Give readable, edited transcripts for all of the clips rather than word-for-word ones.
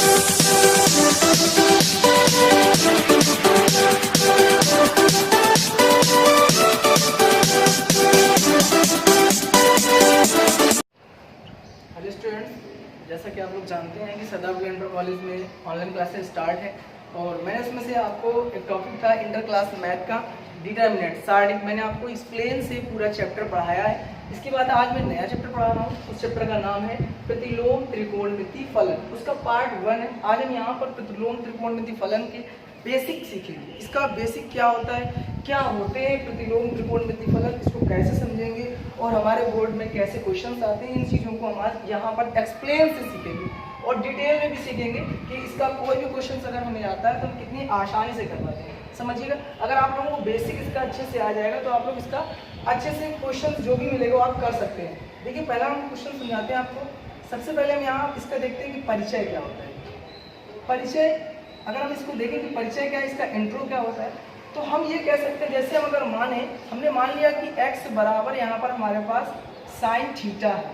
Hello students, जैसा कि आप लोग जानते हैं कि सदाब इंटर कॉलेज में ऑनलाइन क्लासेस स्टार्ट है और मैंने उसमें से आपको एक टॉपिक था इंटर क्लास मैथ का डिटर्मिनेंट सारणिक। मैंने आपको एक्सप्लेन से पूरा चैप्टर पढ़ाया है। इसके बाद आज मैं नया चैप्टर पढ़ा रहा हूँ। उस चैप्टर का नाम है प्रतिलोम त्रिकोणमिति फलन। उसका पार्ट 1 है। आज हम यहाँ पर प्रतिलोम त्रिकोणमिति फलन के बेसिक सीखेंगे। इसका बेसिक क्या होता है, क्या होते हैं प्रतिलोम त्रिकोणमिति फलन, इसको कैसे समझेंगे और हमारे बोर्ड में कैसे क्वेश्चंस आते हैं, इन चीज़ों को हम आज यहाँ पर एक्सप्लेन से सीखेंगे और डिटेल में भी सीखेंगे कि इसका कोई भी क्वेश्चन अगर हमें आता है तो हम कितनी आसानी से कर पाते हैं। समझिएगा, अगर आप लोगों को बेसिक इसका अच्छे से आ जाएगा तो आप लोग इसका अच्छे से क्वेश्चन जो भी मिलेगा वो आप कर सकते हैं। देखिए, पहला हम क्वेश्चन समझाते हैं आपको। सबसे पहले हम यहाँ इसका देखते हैं कि परिचय क्या होता है। परिचय, अगर हम इसको देखें कि परिचय क्या है, इसका इंट्रो क्या होता है, तो हम ये कह सकते हैं, जैसे हम अगर हमने मान लिया कि x बराबर यहाँ पर हमारे पास साइन थीटा है,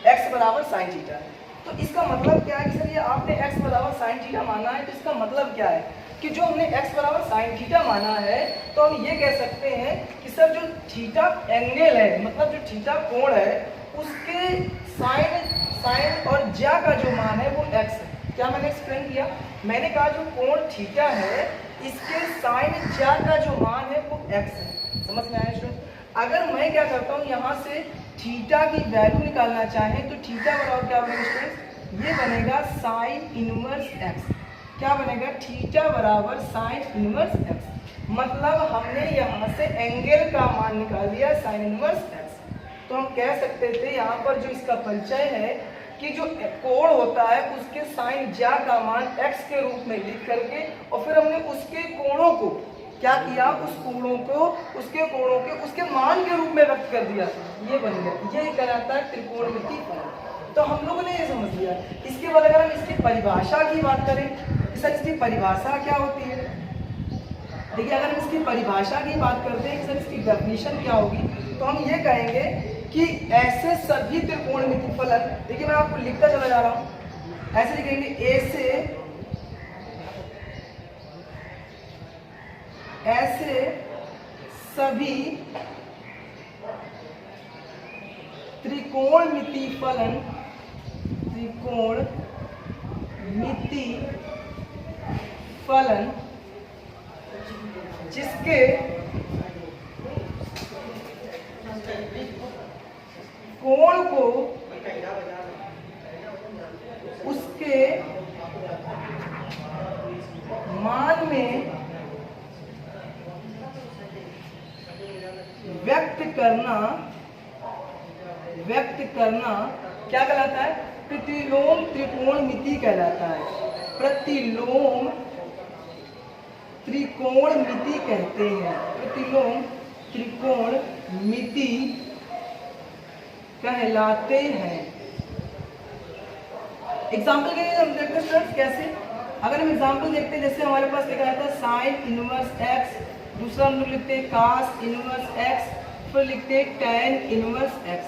x बराबर साइन थीटा है, तो इसका मतलब क्या है कि सर ये आपने x बराबर साइन थीटा माना है, तो इसका मतलब क्या है कि जो हमने x बराबर साइन थीटा माना है तो हम ये कह सकते हैं कि सर जो थीटा एंगल है, मतलब जो थीटा कोण है, उसके साइन और ज्या का जो मान है वो x है। क्या मैंने एक्सप्लेन किया? मैंने कहा जो कोण थीटा है इसके साइन ज्या का जो मान है वो x है। समझ में आया स्टूडेंट? अगर मैं क्या करता हूँ, यहाँ से थीटा की वैल्यू निकालना चाहें तो थीटा बराबर क्या बनेगा स्टूडेंट? ये बनेगा साइन इनवर्स x। क्या बनेगा? थीटा बराबर साइन इनवर्स x। मतलब हमने यहाँ से एंगल का मान निकाल दिया साइन इनवर्स x। तो हम कह सकते थे यहाँ पर जो इसका परिचय है कि जो कोण होता है उसके साइन ज्या का मान x के रूप में लिख करके और फिर हमने उसके कोणों को क्या किया, उसके कोणों के उसके मान के रूप में व्यक्त कर दिया। ये बन गया, ये कहलाता है त्रिकोणमिति फलन। तो हम लोगों ने ये समझ लिया। इसके बाद अगर हम इसकी परिभाषा की बात करें, सर इसकी परिभाषा क्या होती है? देखिए, अगर हम इसकी परिभाषा की बात करते हैं कि सर इसकी डेफिनेशन क्या होगी, तो हम ये कहेंगे कि ऐसे सभी त्रिकोणमिति फलन, देखिए मैं आपको लिखता चला जा रहा हूं, ऐसे लिखेंगे ऐसे सभी त्रिकोणमिति फलन जिसके कोण को उसके मान में व्यक्त करना क्या कहलाता है? प्रतिलोम त्रिकोणमिति कहलाता है। प्रतिलोम त्रिकोणमिति कहते हैं। प्रतिलोम त्रिकोणमिति कहलाते हैं। एग्जाम्पल के लिए हम देखते हैं स्टूडेंट्स कैसे। अगर हम एग्जाम्पल देखते हैं, जैसे हमारे पास लिखा रहता है साइन इनवर्स x, दूसरा हम लोग लिखते हैं कास इनवर्स x, फिर लिखते हैं टैन इनवर्स x।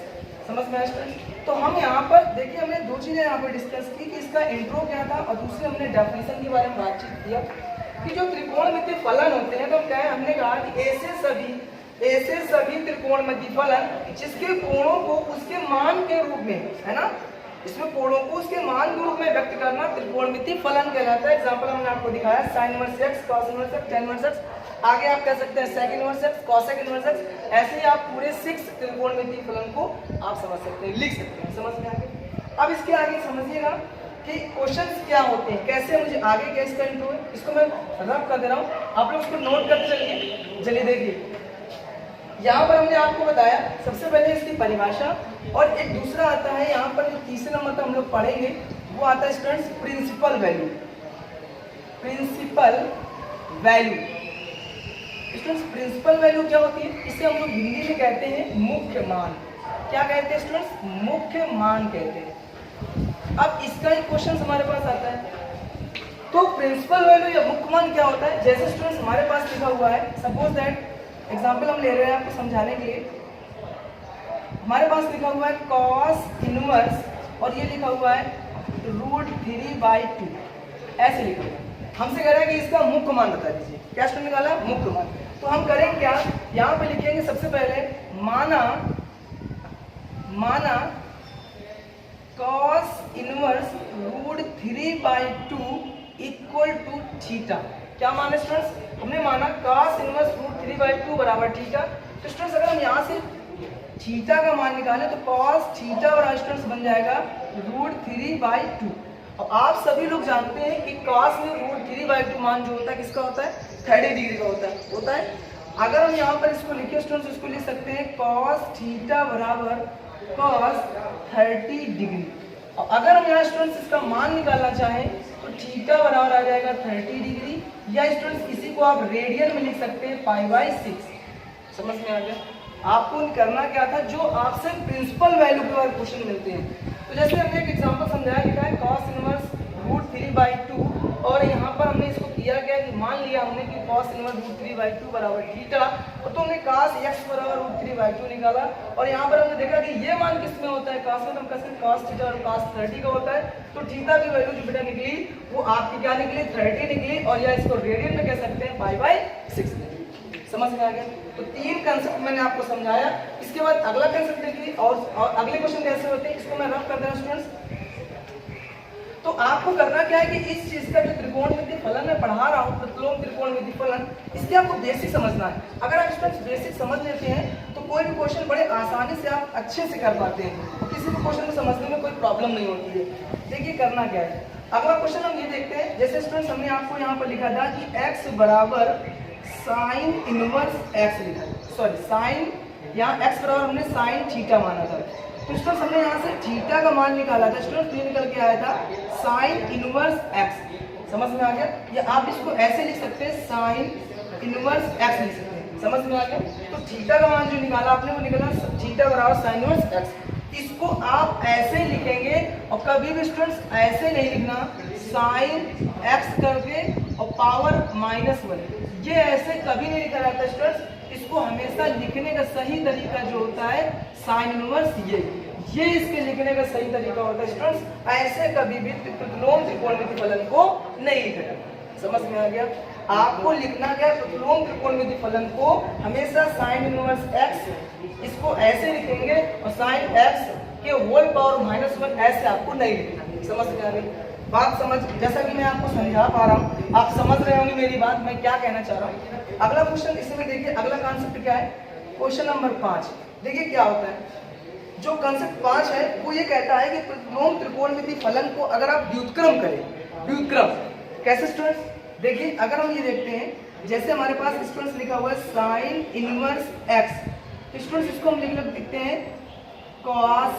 समझ में आया स्टूडेंट? तो हम यहाँ पर देखिए, हमने दो चीजें यहाँ पर डिस्कस की कि इसका इंट्रो क्या था और दूसरे हमने डेफिनेशन के बारे में बातचीत किया कि जो त्रिकोणमिति फलन होते हैं, तो क्या है, हमने कहा कि ऐसे सभी त्रिकोणमिति फलन जिसके कोणों को उसके मान के रूप में, है ना, इसमें कोणों को उसके मान के रूप में व्यक्त करना त्रिकोणमिति फलन कहलाता है। एग्जांपल हमने आपको दिखाया sine inverse x, cos inverse x, tan inverse x, आगे आप कह सकते हैं sec inverse x, cosec inverse x। ऐसे ही आप पूरे 6 त्रिकोणमिति फलन को आप समझ सकते हैं, लिख सकते हैं। समझ में आ गया? अब इसके आगे समझिएगा कि क्वेश्चंस क्या होते हैं, कैसे मुझे आगे क्या इसका इंट्रो है, इसको मैं रब कर दे रहा हूँ, आप लोग उसको नोट करते चलिए। देखिए, यहाँ पर हमने आपको बताया सबसे पहले इसकी परिभाषा, और एक दूसरा आता है यहाँ पर जो तीसरे नंबर पर हम लोग पढ़ेंगे वो आता है students principal value. Students principal value क्या होती है? इसे हम लोग हिंदी में कहते हैं मुख्य मान। क्या कहते हैं स्टूडेंट्स? मुख्य मान कहते हैं। अब इसका एक क्वेश्चन हमारे पास आता है, तो प्रिंसिपल वैल्यू या मुख्य मान क्या होता है? जैसे स्टूडेंट्स हमारे पास लिखा हुआ है, सपोज दैट एग्जाम्पल हम ले रहे हैं आपको समझाने के लिए। हमारे पास लिखा हुआ है cos इनवर्स और ये लिखा हुआ है √3/2। ऐसे लिखूंगा। हमसे कह रहा है कि इसका मुख्य मान बता दीजिए। क्या स्टूडेंट निकाला? मुख्य मान। तो हम करेंगे क्या, यहाँ पे लिखेंगे सबसे पहले माना cos inverse √3/2 equal to theta. क्या माने स्टूडेंट्स? हमने माना cos इनवर्स √3/2 बराबर थीटा। तो स्टूडेंट्स अगर हम यहाँ से थीटा का मान निकालें तो cos थीटा बराबर स्टूडेंट्स बन जाएगा √3/2। अब आप सभी लोग जानते हैं कि cos में √3/2 मान जो होता है किसका होता है? 30 डिग्री का होता है। अगर हम यहाँ पर इसको लिखे स्टूडेंट्स, इसको लिख सकते हैं cos थीटा बराबर cos 30 डिग्री। और अगर हम यहाँ स्टूडेंट्स इसका मान निकालना चाहें तो थीटा बराबर आ जाएगा 30 डिग्री, या स्टूडेंट्स इसी को आप रेडियन में लिख सकते हैं π/6। समझ में आ गया? आपको करना क्या था, जो आपसे प्रिंसिपल वैल्यू के बाद क्वेश्चन मिलते हैं। तो जैसे हमने एक एग्जांपल समझाया, लिखा है cos इनवर्स √3/2, और यहाँ पर हमने इसको किया क्या कि मान लिया हमने कि cos इनवर्स √3/2 बराबर थीटा, और तो हमने cos x बराबर √3/2 निकाला। और यहाँ पर हमने देखा कि ये मान किस में होता है, cos में, तो हम कहते हैं cos थीटा और cos 30 का होता है। तो थीटा की वैल्यू जो बेटा निकली वो आपकी क्या निकली? 30 निकली, और या इसको रेडियन में कह सकते हैं π/6 निकली। समझ में आ गया? तो 3 कंसेप्ट मैंने आपको समझाया। इसके बाद अगला कंसेप्ट देखिए, और अगले क्वेश्चन कैसे होते हैं इसको मैं रफ कर देना स्टूडेंट्स। तो आपको करना क्या है कि इस चीज का जो त्रिकोणमितीय फलन मैं पढ़ा रहा हूँ, प्रतिलोम त्रिकोणमितीय फलन, इसके आपको बेसिक समझना है। अगर आप स्टूडेंट्स बेसिक समझ लेते हैं तो कोई भी क्वेश्चन बड़े आसानी से आप अच्छे से कर पाते हैं, तो किसी भी क्वेश्चन को समझने में कोई प्रॉब्लम नहीं होती है। देखिए करना क्या है, अगला क्वेश्चन हम ये देखते हैं। जैसे स्टूडेंट्स हमने आपको यहाँ पर लिखा था कि x बराबर साइन इनवर्स x लिखा, सॉरी साइन, यहाँ x बराबर हमने साइन थीटा माना था। तो स्टूडेंट्स हमने यहाँ से थीटा का मान निकाला था स्टूडेंट्स, ये निकल के आया था साइन इनवर्स x। समझ में आ गया? या आप इसको ऐसे लिख सकते हैं साइन इनवर्स x लिख सकते हैं। समझ में आ गया? तो थीटा का मान जो निकाला आपने वो निकाला थीटा बराबर साइन इनवर्स x। इसको आप ऐसे लिखेंगे, और कभी भी स्टूडेंट्स ऐसे नहीं लिखना साइन x करके और पावर -1, ये ऐसे कभी नहीं लिखा जाता स्टूडेंट्स। इसको हमेशा लिखने का सही तरीका जो होता है साइन इनवर्स ये इसके लिखने का सही तरीका होता है स्टूडेंट्स। ऐसे कभी भी प्रतिलोम त्रिकोणमितीय फलन को नहीं लिखा जाता। समझ में आ गया? आपको लिखना क्या, प्रतिलोम त्रिकोणमितीय फलन को हमेशा साइन इनवर्स x, इसको ऐसे लिखेंगे, और साइन x के होल पावर -1 ऐसे आपको नहीं लिखना। समझ में आ गई बात? समझ, जैसा कि मैं आपको समझा पा रहा हूँ, आप समझ रहे होंगे मेरी बात, मैं क्या कहना चाह रहा हूँ। अगला क्वेश्चन इसमें देखिए, अगला कॉन्सेप्ट क्या है, क्वेश्चन नंबर 5। देखिए क्या होता है, जो कॉन्सेप्ट 5 है वो ये कहता है कि प्रतिलोम त्रिकोणमितीय फलन को अगर आप व्युत्क्रम करें, व्युत्क्रम कैसे स्टूडेंट्स? देखिए अगर हम ये देखते हैं, जैसे हमारे पास स्टूडेंट्स लिखा हुआ है साइन इनवर्स x, तो स्टूडेंट्स इसको हम लिखते हैं cos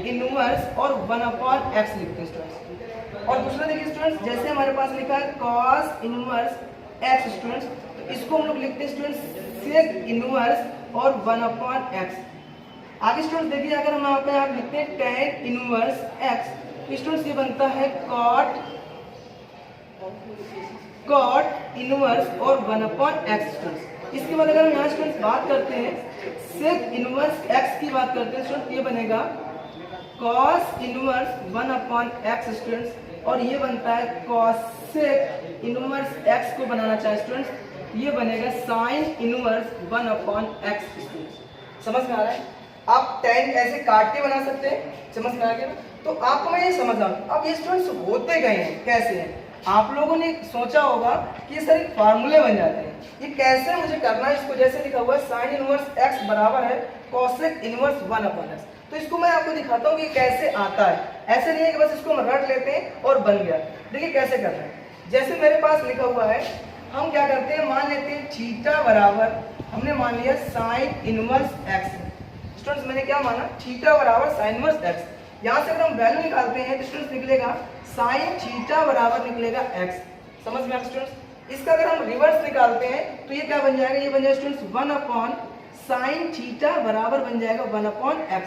इनवर्स और 1/x लिखते हैं स्टूडेंट्स। और दूसरा देखिए स्टूडेंट्स, जैसे हमारे पास लिखा है cos इनवर्स x स्टूडेंट्स, तो इसको हम लोग लिखते हैं स्टूडेंट्स sec इनवर्स और 1/x। आगे स्टूडेंट्स देखिए, अगर हम यहाँ पे आप लिखते हैं tan इनवर्स x, स्टूडेंट्स ये बनता है cot इनवर्स और 1/x स्टूडेंट्स। इसके बाद अगर हम यहाँ स्टूडेंट्स बात करते हैं sec इनवर्स x की बात करते हैं स्टूडेंट्स, ये बनेगा cos इनवर्स 1/x स्टूडेंट्स, और ये बनता है cosec इनवर्स x को बनाना चाहे स्टूडेंट्स, ये बनेगा sin इनवर्स 1/x स्टूडेंट्स। समझ में आ रहा है? आप tan ऐसे काट के बना सकते हैं। समझ में आ गया? तो आपको मैं ये समझ रहा हूँ। अब ये स्टूडेंट्स होते गए हैं कैसे हैं, आप लोगों ने सोचा होगा कि ये सारे फार्मूले बन जाते हैं, ये कैसे मुझे करना है। इसको जैसे लिखा हुआ है साइन इनवर्स x बराबर है cosec इनवर्स 1/x, तो इसको मैं आपको दिखाता हूँ कि कैसे आता है। ऐसे नहीं है कि बस इसको हम रट लेते हैं और बन गया। देखिए कैसे करना है। जैसे मेरे पास लिखा हुआ है, हम क्या करते हैं, मान लेते हैं थीटा बराबर, हमने मान लिया साइन इनवर्स x। स्टूडेंट्स मैंने क्या माना, थीटा बराबर साइन इनवर्स x। यहाँ से अगर हम वैल्यू निकालते हैं तो स्टूडेंट्स निकलेगा साइन थीटा बराबर निकलेगा x। समझ में आ गया स्टूडेंट्स? इसका अगर हम रिवर्स निकालते हैं तो ये क्या बन जाएगा, ये बन जाएगा स्टूडेंट्स 1/sin थीटा बराबर बन जाएगा 1/x।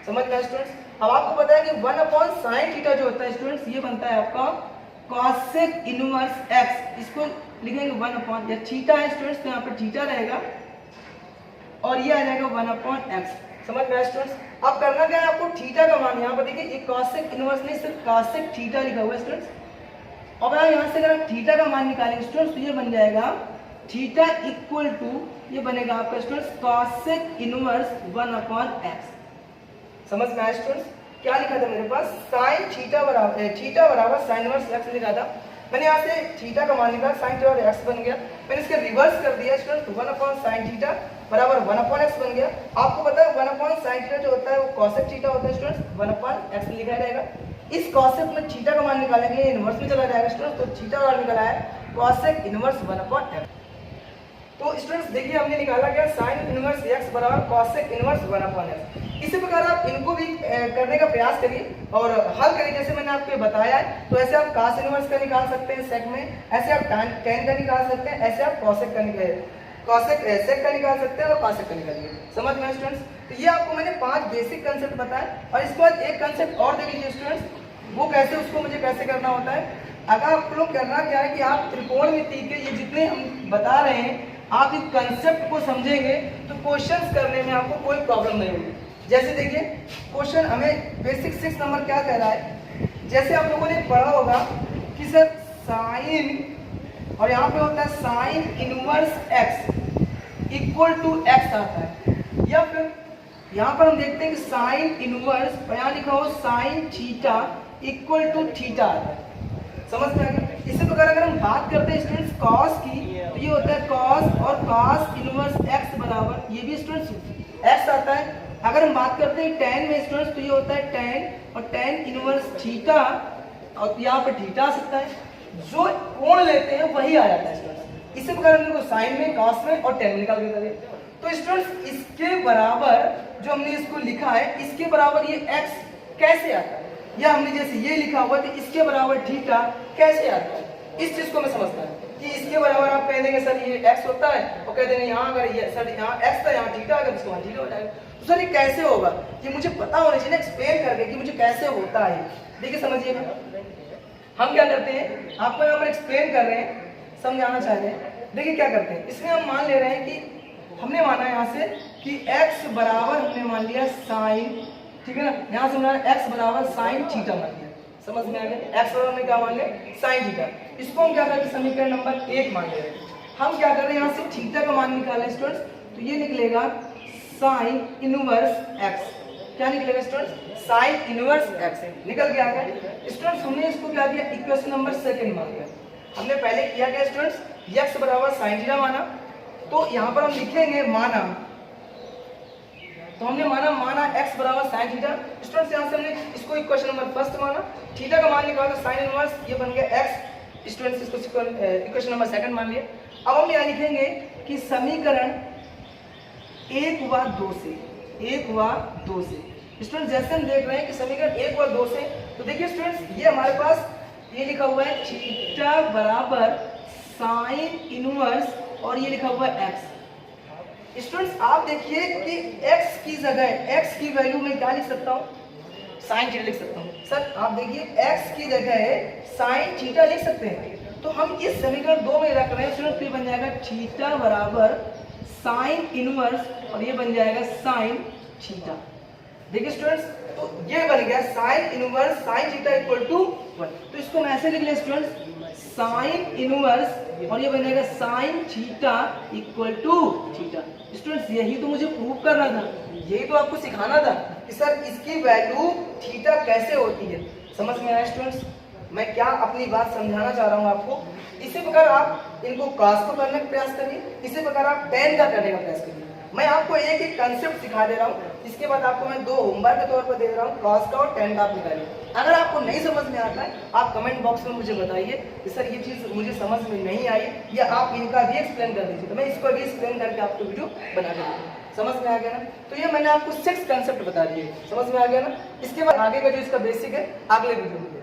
समझ में आया स्टूडेंट्स? अब आपको पता है कि 1/sin थीटा जो होता है स्टूडेंट्स, ये बनता है आपका cosec इनवर्स x। इसको लिखेंगे 1/, या थीटा है स्टूडेंट्स तो यहाँ पर थीटा रहेगा, और ये आ जाएगा 1/x। समझ में आया स्टूडेंट्स? अब करना क्या है, आपको थीटा का मान यहाँ पर देखिए, ये cosec इनवर्स नहीं सिर्फ cosec थीटा लिखा हुआ है स्टूडेंट्स, अब यहाँ से अगर आप थीटा का मान निकालेंगे स्टूडेंट्स, तो ये बन जाएगा थीटा इक्वल टू, ये बनेगा आपका स्टूडेंट्स कॉसेक इनवर्स 1/x। समझ में आया स्टूडेंट्स? क्या लिखा था मेरे पास, साइन थीटा बराबर साइन इनवर्स x लिखा था। मैंने यहाँ से थीटा का मान निकाला, साइन थीटा और x बन गया। मैंने इसके रिवर्स कर दिया स्टूडेंट्स, 1/sin थीटा बराबर 1/x बन गया। आपको पता है 1/sin थीटा जो होता है वो कॉसेक थीटा होता है स्टूडेंट्स, 1/x लिखा रहेगा। इस कॉसेक में थीटा का मान निकालने के लिए इनवर्स में चला जाएगा स्टूडेंट्स, तो थीटा का मान निकाला है कॉसेक इनवर्स 1/x। तो स्टूडेंट्स देखिए हमने निकाला क्या, साइन इनवर्स x बराबर कॉसेक इनवर्स 1/x। इसी प्रकार आप इनको भी करने का प्रयास करिए और हल करिए, जैसे मैंने आपको बताया है। तो ऐसे आप cos इनवर्स का निकाल सकते हैं सेक में, ऐसे आप tan का निकाल सकते हैं, ऐसे आप कॉसेक सेक का निकाल सकते हैं और कॉसेक का निकालिए। समझ में स्टूडेंट्स? तो ये आपको मैंने 5 बेसिक कंसेप्ट बताया और इसके बाद एक कंसेप्ट और देख लीजिए स्टूडेंट्स, वो कैसे, उसको मुझे कैसे करना होता है। अगर आप लोग करना क्या है कि आप त्रिकोणमिति के ये जितने हम बता रहे हैं, आप इस कंसेप्ट को समझेंगे तो क्वेश्चंस करने में आपको कोई प्रॉब्लम नहीं होगी। जैसे देखिए क्वेश्चन हमें बेसिक 6 नंबर क्या कह रहा है, जैसे आप लोगों ने पढ़ा होगा कि सर साइन और यहाँ पे होता है sine inverse x equal to x आता है, या फिर यहाँ पर हम देखते हैं कि साइन इनवर्स और यहाँ लिखा हो sine theta equal to theta आता है। समझ में आ गया? इसी प्रकार अगर हम बात करते हैं स्टूडेंट्स कॉस की, तो ये होता है कॉस और कॉस इनवर्स x बराबर, ये भी स्टूडेंट्स x आता है। अगर हम बात करते हैं tan में स्टूडेंट्स, तो ये होता है tan और tan इनवर्स थीटा, और यहाँ पे थीटा आ सकता है, जो कोण लेते हैं वही आ जाता है स्टूडेंट्स। इसी प्रकार हम लोग साइन में, कॉस में और tan में निकाल देते हैं। तो स्टूडेंट्स इसके बराबर जो हमने इसको लिखा है, इसके बराबर ये x कैसे आता है, या हमने जैसे ये लिखा हुआ तो इसके बराबर थीटा कैसे आता है, इस चीज को मैं समझता है कि इसके बराबर आप कह देंगे सर ये x होता है, और कह देंगे यहाँ अगर ये सर यहाँ x था यहाँ थीटा, अगर इसको वहाँ थीटा हो जाएगा। तो सर ये कैसे होगा, ये मुझे पता होना चाहिए ना, एक्सप्लेन करके कि मुझे कैसे होता है। देखिए समझिएगा, हम क्या करते हैं, आपको यहाँ पर एक्सप्लेन कर रहे हैं, समझाना चाह रहे हैं। देखिए क्या करते हैं, इसमें हम मान ले रहे हैं कि हमने माना यहाँ से कि x बराबर हमने मान लिया साइन, ठीक है ना, यहाँ से हमने x बराबर साइन थीटा मान लिया। समझ में आ गया? x बराबर में क्या मान लिया, साइन थीटा। इसको हम क्या करते हैं, समीकरण नंबर 1 मान ले रहे हैं। हम क्या कर रहे हैं, यहाँ से थीटा का मान निकाला है स्टूडेंट्स, तो ये निकलेगा साइन इनवर्स x। क्या निकलेगा स्टूडेंट्स, साइन इनवर्स x निकल के आ गया स्टूडेंट्स। हमने इसको क्या किया, इक्वेशन नंबर 2 मान लिया। हमने पहले किया क्या स्टूडेंट्स, x बराबर साइन थीटा माना, तो यहाँ पर हम लिखेंगे माना, तो हमने माना x बराबर साइन थीटा। स्टूडेंट्स यहाँ से हमने इसको इक्वेशन नंबर 1 माना, थीटा का मान निकाला तो साइन इनवर्स, ये बन गया x। स्टूडेंट्स इसको इक्वेशन नंबर 2 मान लिया। अब हम यहाँ लिखेंगे कि समीकरण 1 व 2 से स्टूडेंट्स, जैसे हम देख रहे हैं कि समीकरण 1 व 2 से, तो देखिए स्टूडेंट्स ये हमारे पास ये लिखा हुआ है थीटा बराबर साइन इनवर्स और ये लिखा हुआ है x। स्टूडेंट्स आप देखिए कि x की जगह, x की वैल्यू में क्या लिख सकता हूँ, साइन थीटा लिख सकता हूँ। सर आप देखिए x की जगह साइन थीटा लिख सकते हैं, तो हम इस समीकरण 2 में रख रहे हैं स्टूडेंट्स, ये बन जाएगा थीटा बराबर साइन इनवर्स और ये बन जाएगा साइन थीटा। देखिए स्टूडेंट्स, तो ये बन गया sine inverse sine theta equal to 1। तो इसको हम ऐसे लिख ले स्टूडेंट्स, साइन इनवर्स और ये बन जाएगा sine theta equal to theta. Students यही तो मुझे प्रूव करना था, यही तो आपको सिखाना था कि सर इसकी वैल्यू थीटा कैसे होती है। समझ में आया स्टूडेंट्स, मैं क्या अपनी बात समझाना चाह रहा हूँ आपको। इसी प्रकार आप इनको cos को करने का प्रयास करिए, इसी प्रकार आप tan का करने का प्रयास करिए। मैं आपको एक एक कंसेप्ट सिखा दे रहा हूँ, इसके बाद आपको मैं 2 होमवर्क के तौर पर दे रहा हूँ, cos का और tan का आप निकालिए। अगर आपको नहीं समझ में आता है आप कमेंट बॉक्स में मुझे बताइए कि सर ये चीज़ मुझे समझ में नहीं आई, या आप इनका भी एक्सप्लेन कर दीजिए, तो मैं इसको भी एक्सप्लेन करके आपको वीडियो बना के दूँगा। समझ में आ गया ना? तो ये मैंने आपको 6 कंसेप्ट बता दिए, समझ में आ गया ना? इसके बाद आगे का जो इसका बेसिक है अगले वीडियो में।